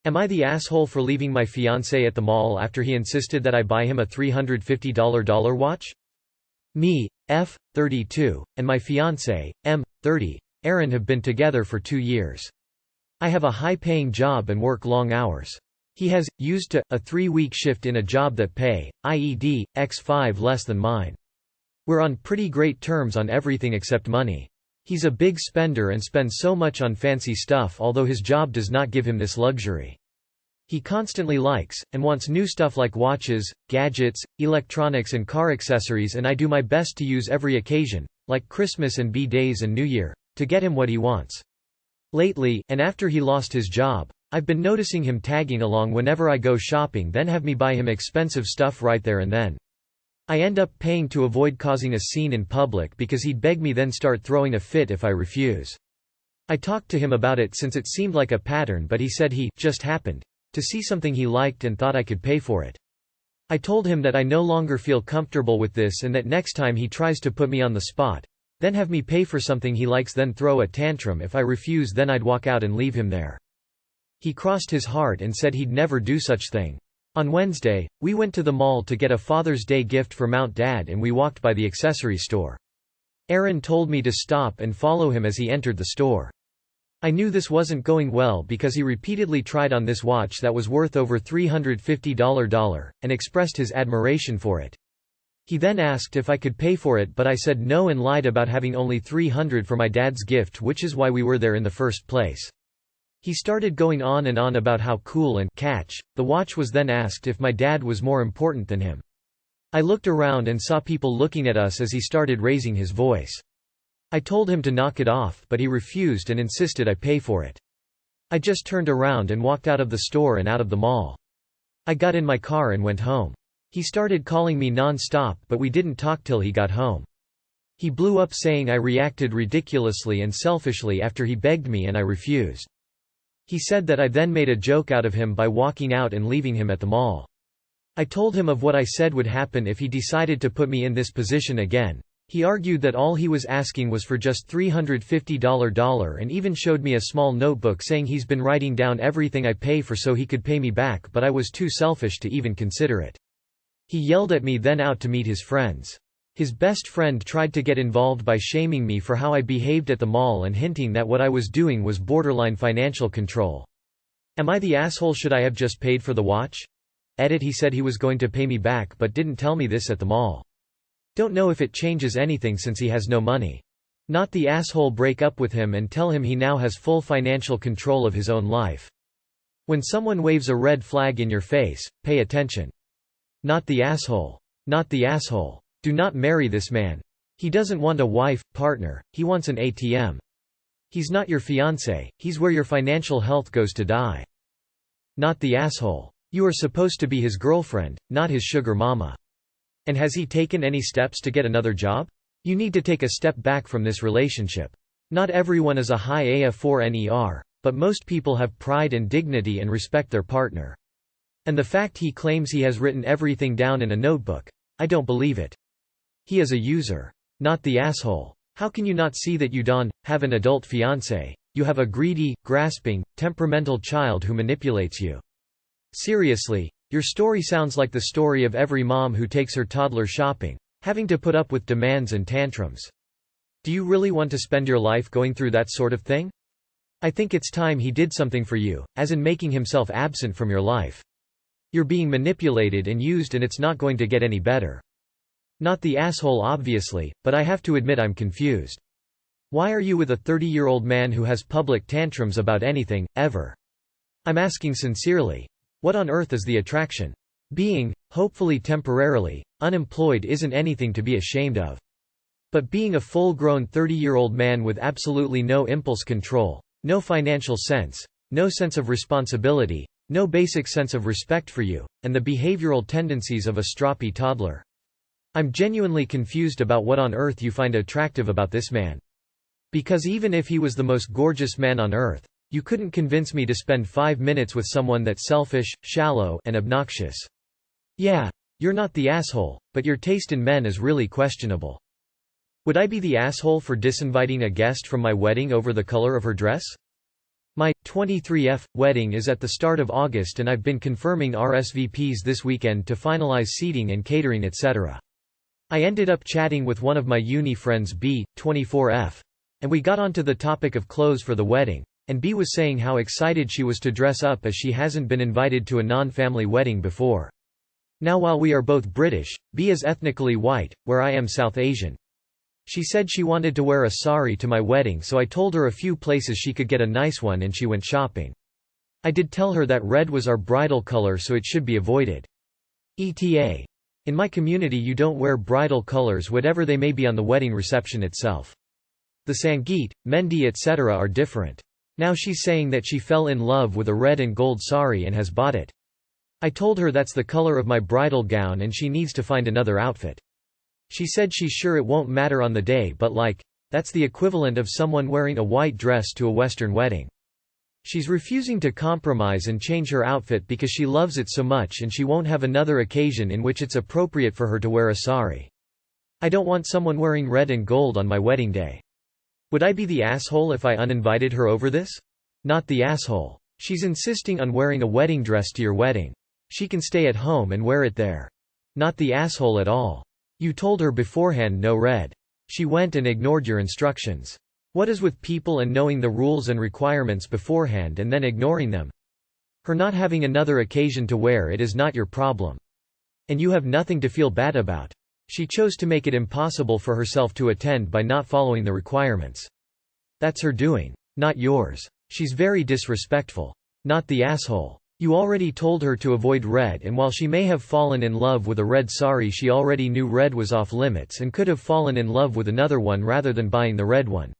Am I the asshole for leaving my fiancé at the mall after he insisted that I buy him a $350 watch? Me, F, 32, and my fiancé, M, 30, Aaron have been together for 2 years. I have a high-paying job and work long hours. He has, used to, a 3-week shift in a job that pay, IED, x5 less than mine. We're on pretty great terms on everything except money. He's a big spender and spends so much on fancy stuff although his job does not give him this luxury. He constantly likes, and wants new stuff like watches, gadgets, electronics and car accessories, and I do my best to use every occasion, like Christmas and B-days and New Year, to get him what he wants. Lately, and after he lost his job, I've been noticing him tagging along whenever I go shopping, then have me buy him expensive stuff right there and then. I end up paying to avoid causing a scene in public because he'd beg me then start throwing a fit if I refuse. I talked to him about it since it seemed like a pattern, but he said he just happened to see something he liked and thought I could pay for it. I told him that I no longer feel comfortable with this and that next time he tries to put me on the spot, then have me pay for something he likes, then throw a tantrum if I refuse, then I'd walk out and leave him there. He crossed his heart and said he'd never do such thing. On Wednesday, we went to the mall to get a Father's Day gift for Mount Dad and we walked by the accessory store. Aaron told me to stop and follow him as he entered the store. I knew this wasn't going well because he repeatedly tried on this watch that was worth over $350 and expressed his admiration for it. He then asked if I could pay for it, but I said no and lied about having only $300 for my dad's gift, which is why we were there in the first place. He started going on and on about how cool and catch the watch was, then asked if my dad was more important than him. I looked around and saw people looking at us as he started raising his voice. I told him to knock it off, but he refused and insisted I pay for it. I just turned around and walked out of the store and out of the mall. I got in my car and went home. He started calling me non-stop, but we didn't talk till he got home. He blew up saying I reacted ridiculously and selfishly after he begged me and I refused. He said that I then made a joke out of him by walking out and leaving him at the mall. I told him of what I said would happen if he decided to put me in this position again. He argued that all he was asking was for just $350 and even showed me a small notebook saying he's been writing down everything I pay for so he could pay me back, but I was too selfish to even consider it. He yelled at me then out to meet his friends. His best friend tried to get involved by shaming me for how I behaved at the mall and hinting that what I was doing was borderline financial control. Am I the asshole? Should I have just paid for the watch? Edit. He said he was going to pay me back but didn't tell me this at the mall. Don't know if it changes anything since he has no money. Not the asshole. Break up with him and tell him he now has full financial control of his own life. When someone waves a red flag in your face, pay attention. Not the asshole. Not the asshole. Do not marry this man. He doesn't want a wife, partner, he wants an ATM. He's not your fiancé, he's where your financial health goes to die. Not the asshole. You are supposed to be his girlfriend, not his sugar mama. And has he taken any steps to get another job? You need to take a step back from this relationship. Not everyone is a high AITA, but most people have pride and dignity and respect their partner. And the fact he claims he has written everything down in a notebook, I don't believe it. He is a user. Not the asshole. How can you not see that you don't have an adult fiancé? You have a greedy, grasping, temperamental child who manipulates you. Seriously, your story sounds like the story of every mom who takes her toddler shopping, having to put up with demands and tantrums. Do you really want to spend your life going through that sort of thing? I think it's time he did something for you, as in making himself absent from your life. You're being manipulated and used and it's not going to get any better. Not the asshole obviously, but I have to admit I'm confused. Why are you with a 30-year-old man who has public tantrums about anything, ever? I'm asking sincerely. What on earth is the attraction? Being, hopefully temporarily, unemployed isn't anything to be ashamed of. But being a full-grown 30-year-old man with absolutely no impulse control, no financial sense, no sense of responsibility, no basic sense of respect for you, and the behavioral tendencies of a stroppy toddler. I'm genuinely confused about what on earth you find attractive about this man. Because even if he was the most gorgeous man on earth, you couldn't convince me to spend 5 minutes with someone that's selfish, shallow, and obnoxious. Yeah, you're not the asshole, but your taste in men is really questionable. Would I be the asshole for disinviting a guest from my wedding over the color of her dress? My 23F wedding is at the start of August and I've been confirming RSVPs this weekend to finalize seating and catering etc. I ended up chatting with one of my uni friends B, 24F. And we got onto the topic of clothes for the wedding, and B was saying how excited she was to dress up as she hasn't been invited to a non-family wedding before. Now while we are both British, B is ethnically white, where I am South Asian. She said she wanted to wear a sari to my wedding, so I told her a few places she could get a nice one and she went shopping. I did tell her that red was our bridal color so it should be avoided. ETA. In my community you don't wear bridal colors whatever they may be on the wedding reception itself. The sangeet, mendi etc. are different. Now she's saying that she fell in love with a red and gold sari and has bought it. I told her that's the color of my bridal gown and she needs to find another outfit. She said she's sure it won't matter on the day but that's the equivalent of someone wearing a white dress to a Western wedding. She's refusing to compromise and change her outfit because she loves it so much and she won't have another occasion in which it's appropriate for her to wear a sari. I don't want someone wearing red and gold on my wedding day. Would I be the asshole if I uninvited her over this? Not the asshole. She's insisting on wearing a wedding dress to your wedding. She can stay at home and wear it there. Not the asshole at all. You told her beforehand no red. She went and ignored your instructions. What is with people and knowing the rules and requirements beforehand and then ignoring them? Her not having another occasion to wear it is not your problem. And you have nothing to feel bad about. She chose to make it impossible for herself to attend by not following the requirements. That's her doing, not yours. She's very disrespectful. Not the asshole. You already told her to avoid red and while she may have fallen in love with a red sari she already knew red was off limits and could have fallen in love with another one rather than buying the red one.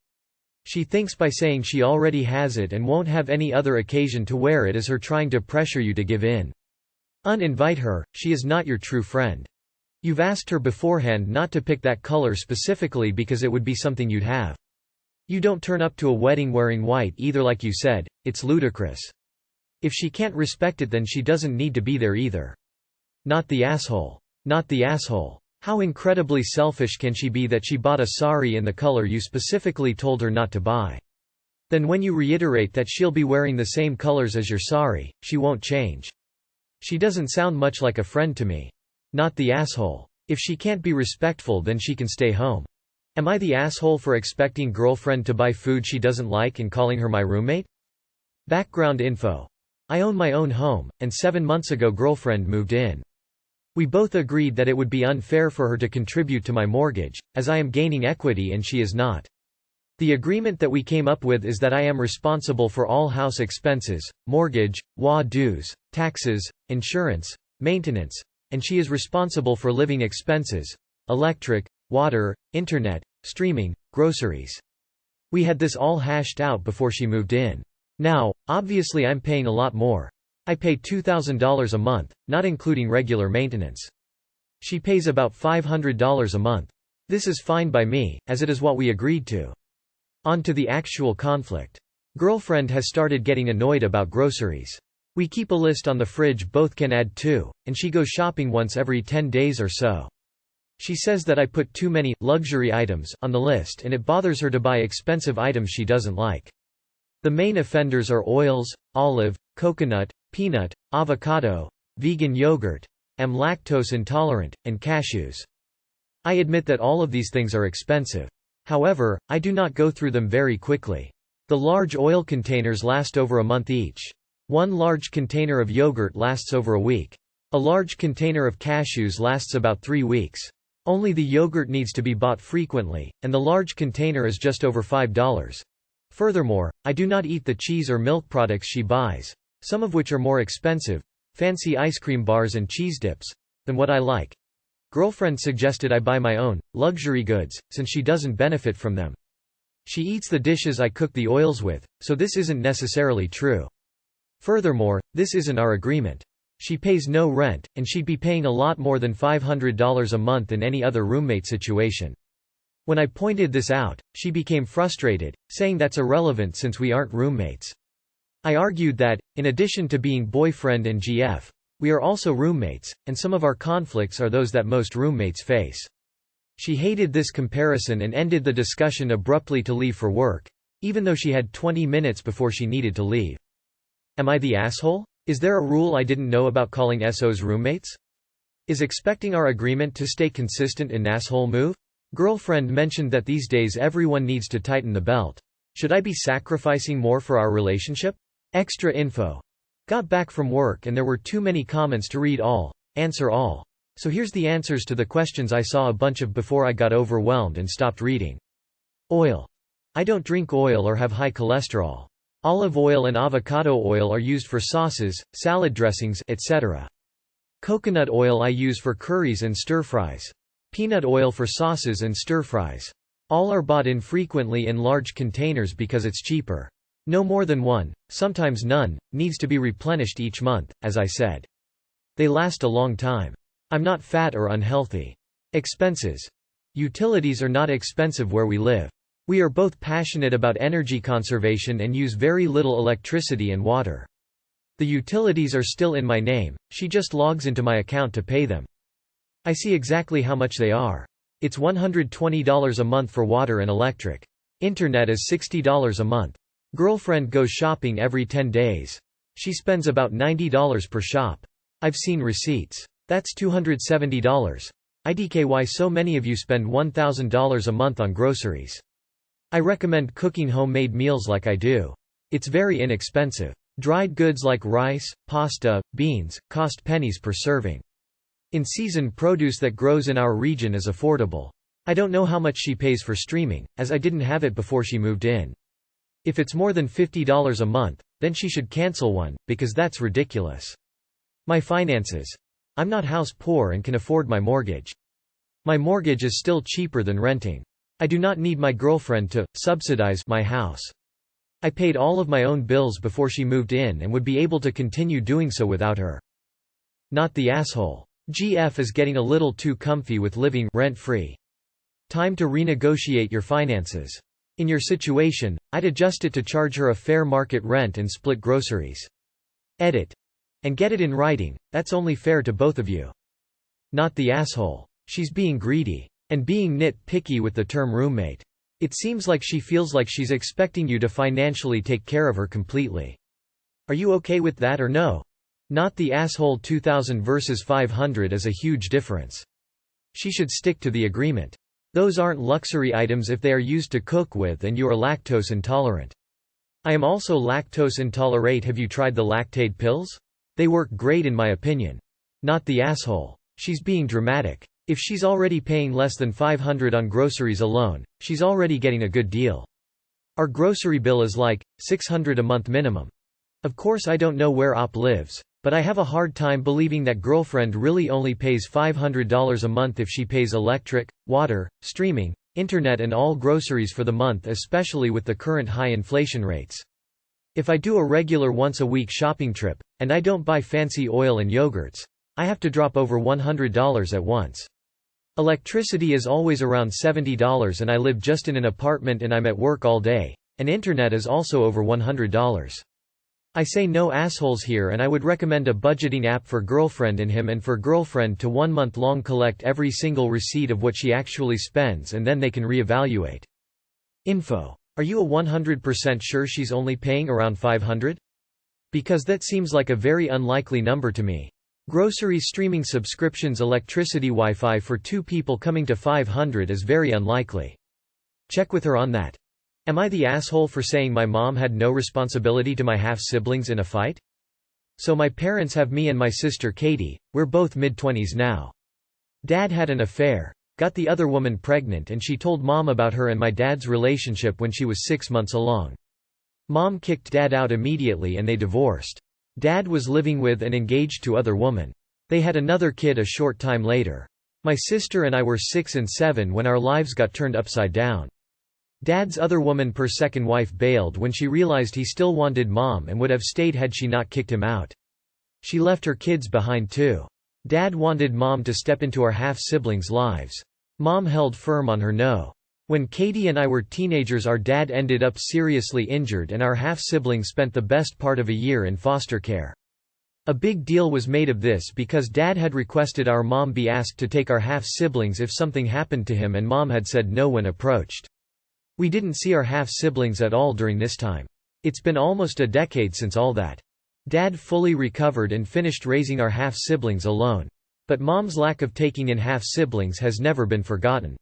She thinks by saying she already has it and won't have any other occasion to wear it is her trying to pressure you to give in. Uninvite her, she is not your true friend. You've asked her beforehand not to pick that color specifically because it would be something you'd have. You don't turn up to a wedding wearing white either like you said, it's ludicrous. If she can't respect it then she doesn't need to be there either. Not the asshole. Not the asshole. How incredibly selfish can she be that she bought a sari in the color you specifically told her not to buy? Then when you reiterate that she'll be wearing the same colors as your sari, she won't change. She doesn't sound much like a friend to me. Not the asshole. If she can't be respectful then she can stay home. Am I the asshole for expecting girlfriend to buy food she doesn't like and calling her my roommate? Background info. I own my own home, and 7 months ago girlfriend moved in. We both agreed that it would be unfair for her to contribute to my mortgage, as I am gaining equity and she is not. The agreement that we came up with is that I am responsible for all house expenses, mortgage, WA dues, taxes, insurance, maintenance, and she is responsible for living expenses, electric, water, internet, streaming, groceries. We had this all hashed out before she moved in. Now, obviously I'm paying a lot more. I pay $2,000 a month, not including regular maintenance. She pays about $500 a month. This is fine by me, as it is what we agreed to. On to the actual conflict. Girlfriend has started getting annoyed about groceries. We keep a list on the fridge both can add to, and she goes shopping once every 10 days or so. She says that I put too many luxury items on the list and it bothers her to buy expensive items she doesn't like. The main offenders are oils, olive, coconut, peanut, avocado, vegan yogurt, am lactose intolerant, and cashews. I admit that all of these things are expensive. However, I do not go through them very quickly. The large oil containers last over a month each. One large container of yogurt lasts over a week. A large container of cashews lasts about 3 weeks. Only the yogurt needs to be bought frequently, and the large container is just over $5. Furthermore, I do not eat the cheese or milk products she buys, some of which are more expensive, fancy ice cream bars and cheese dips, than what I like. Girlfriend suggested I buy my own, luxury goods, since she doesn't benefit from them. She eats the dishes I cook the oils with, so this isn't necessarily true. Furthermore, this isn't our agreement. She pays no rent, and she'd be paying a lot more than $500 a month in any other roommate situation. When I pointed this out, she became frustrated, saying that's irrelevant since we aren't roommates. I argued that, in addition to being boyfriend and GF, we are also roommates, and some of our conflicts are those that most roommates face. She hated this comparison and ended the discussion abruptly to leave for work. even though she had 20 minutes before she needed to leave. Am I the asshole? Is there a rule I didn't know about calling SOs roommates? Is expecting our agreement to stay consistent an asshole move? Girlfriend mentioned that these days everyone needs to tighten the belt. Should I be sacrificing more for our relationship? Extra info. Got back from work and there were too many comments to read all, answer all. So here's the answers to the questions I saw a bunch of before I got overwhelmed and stopped reading. Oil. I don't drink oil or have high cholesterol. Olive oil and avocado oil are used for sauces, salad dressings, etc. Coconut oil I use for curries and stir-fries. Peanut oil for sauces and stir-fries. All are bought infrequently in large containers because it's cheaper. No more than one, sometimes none, needs to be replenished each month, as I said. They last a long time. I'm not fat or unhealthy. Expenses. Utilities are not expensive where we live. We are both passionate about energy conservation and use very little electricity and water. The utilities are still in my name, she just logs into my account to pay them. I see exactly how much they are. It's $120 a month for water and electric. Internet is $60 a month. Girlfriend goes shopping every 10 days. She spends about $90 per shop. I've seen receipts. That's $270. IDK why so many of you spend $1,000 a month on groceries. I recommend cooking homemade meals like I do. It's very inexpensive. Dried goods like rice, pasta, beans, cost pennies per serving. In-season produce that grows in our region is affordable. I don't know how much she pays for streaming, as I didn't have it before she moved in. If it's more than $50 a month, then she should cancel one, because that's ridiculous. My finances. I'm not house poor and can afford my mortgage. My mortgage is still cheaper than renting. I do not need my girlfriend to subsidize my house. I paid all of my own bills before she moved in and would be able to continue doing so without her. Not the asshole. GF is getting a little too comfy with living rent-free. Time to renegotiate your finances. In your situation, I'd adjust it to charge her a fair market rent and split groceries. Edit. And get it in writing, that's only fair to both of you. Not the asshole. She's being greedy. And being nit-picky with the term roommate. It seems like she feels like she's expecting you to financially take care of her completely. Are you okay with that or no? Not the asshole. 2000 versus 500 is a huge difference. She should stick to the agreement. Those aren't luxury items if they are used to cook with and you are lactose intolerant. I am also lactose intolerant. Have you tried the Lactaid pills? They work great in my opinion. Not the asshole. She's being dramatic. If she's already paying less than $500 on groceries alone, she's already getting a good deal. Our grocery bill is like $600 a month minimum. Of course I don't know where Op lives, but I have a hard time believing that girlfriend really only pays $500 a month if she pays electric, water, streaming, internet and all groceries for the month, especially with the current high inflation rates. If I do a regular once-a-week shopping trip, and I don't buy fancy oil and yogurts, I have to drop over $100 at once. Electricity is always around $70 and I live just in an apartment and I'm at work all day, and internet is also over $100. I say no assholes here, and I would recommend a budgeting app for girlfriend and him, and for girlfriend to 1 month long collect every single receipt of what she actually spends and then they can reevaluate. Info. Are you a 100% sure she's only paying around $500? Because that seems like a very unlikely number to me. Groceries, streaming subscriptions, electricity, Wi-Fi for 2 people coming to $500 is very unlikely. Check with her on that. Am I the asshole for saying my mom had no responsibility to my half-siblings in a fight? So my parents have me and my sister Katie, we're both mid-20s now. Dad had an affair, got the other woman pregnant, and she told mom about her and my dad's relationship when she was 6 months along. Mom kicked dad out immediately and they divorced. Dad was living with and engaged to other woman. They had another kid a short time later. My sister and I were 6 and 7 when our lives got turned upside down. Dad's other woman per second wife bailed when she realized he still wanted mom and would have stayed had she not kicked him out. She left her kids behind too. Dad wanted mom to step into our half-siblings' lives. Mom held firm on her no. When Katie and I were teenagers, our dad ended up seriously injured and our half-siblings spent the best part of a year in foster care. A big deal was made of this because dad had requested our mom be asked to take our half-siblings if something happened to him, and mom had said no when approached. We didn't see our half-siblings at all during this time. It's been almost a decade since all that. Dad fully recovered and finished raising our half-siblings alone. But Mom's lack of taking in half-siblings has never been forgotten.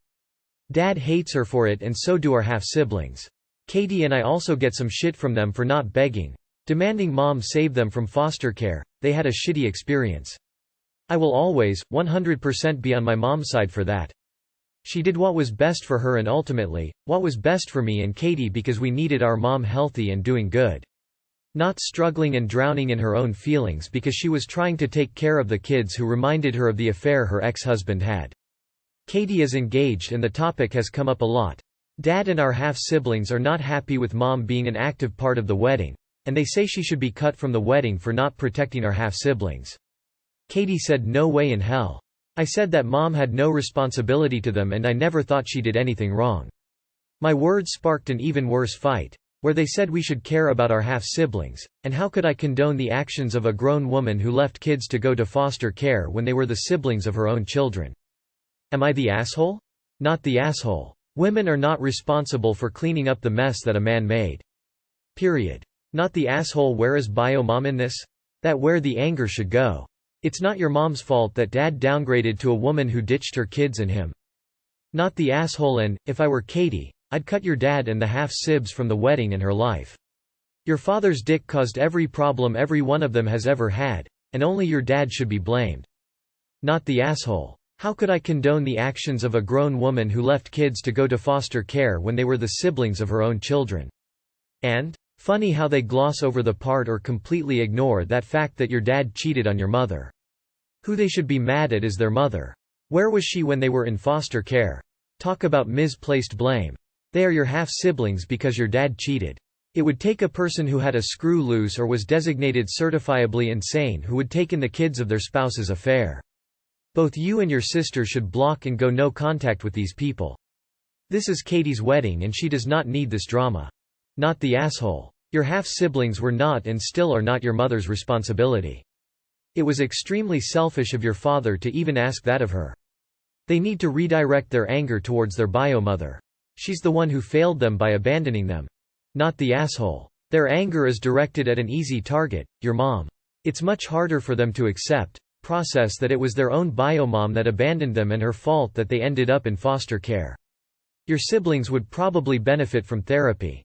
Dad hates her for it, and so do our half-siblings. Katie and I also get some shit from them for not begging, demanding Mom save them from foster care. They had a shitty experience. I will always, 100% be on my mom's side for that. She did what was best for her and ultimately, what was best for me and Katie, because we needed our mom healthy and doing good. Not struggling and drowning in her own feelings because she was trying to take care of the kids who reminded her of the affair her ex-husband had. Katie is engaged and the topic has come up a lot. Dad and our half-siblings are not happy with Mom being an active part of the wedding, and they say she should be cut from the wedding for not protecting our half-siblings. Katie said no way in hell. I said that Mom had no responsibility to them and I never thought she did anything wrong. My words sparked an even worse fight, where they said we should care about our half-siblings, and how could I condone the actions of a grown woman who left kids to go to foster care when they were the siblings of her own children. Am I the asshole? Not the asshole. Women are not responsible for cleaning up the mess that a man made. Period. Not the asshole. Where is bio mom in this? That's where the anger should go. It's not your mom's fault that dad downgraded to a woman who ditched her kids and him. Not the asshole. And, if I were Katie, I'd cut your dad and the half-sibs from the wedding and her life. Your father's dick caused every problem every one of them has ever had, and only your dad should be blamed. Not the asshole. How could I condone the actions of a grown woman who left kids to go to foster care when they were the siblings of her own children? And, funny how they gloss over the part or completely ignore that fact that your dad cheated on your mother. Who they should be mad at is their mother. Where was she when they were in foster care? Talk about misplaced blame. They are your half-siblings because your dad cheated. It would take a person who had a screw loose or was designated certifiably insane who would take in the kids of their spouse's affair. Both you and your sister should block and go no contact with these people. This is Katie's wedding and she does not need this drama. Not the asshole. Your half-siblings were not and still are not your mother's responsibility. It was extremely selfish of your father to even ask that of her. They need to redirect their anger towards their bio mother. She's the one who failed them by abandoning them. Not the asshole. Their anger is directed at an easy target, your mom. It's much harder for them to process that it was their own bio mom that abandoned them and her fault that they ended up in foster care. Your siblings would probably benefit from therapy.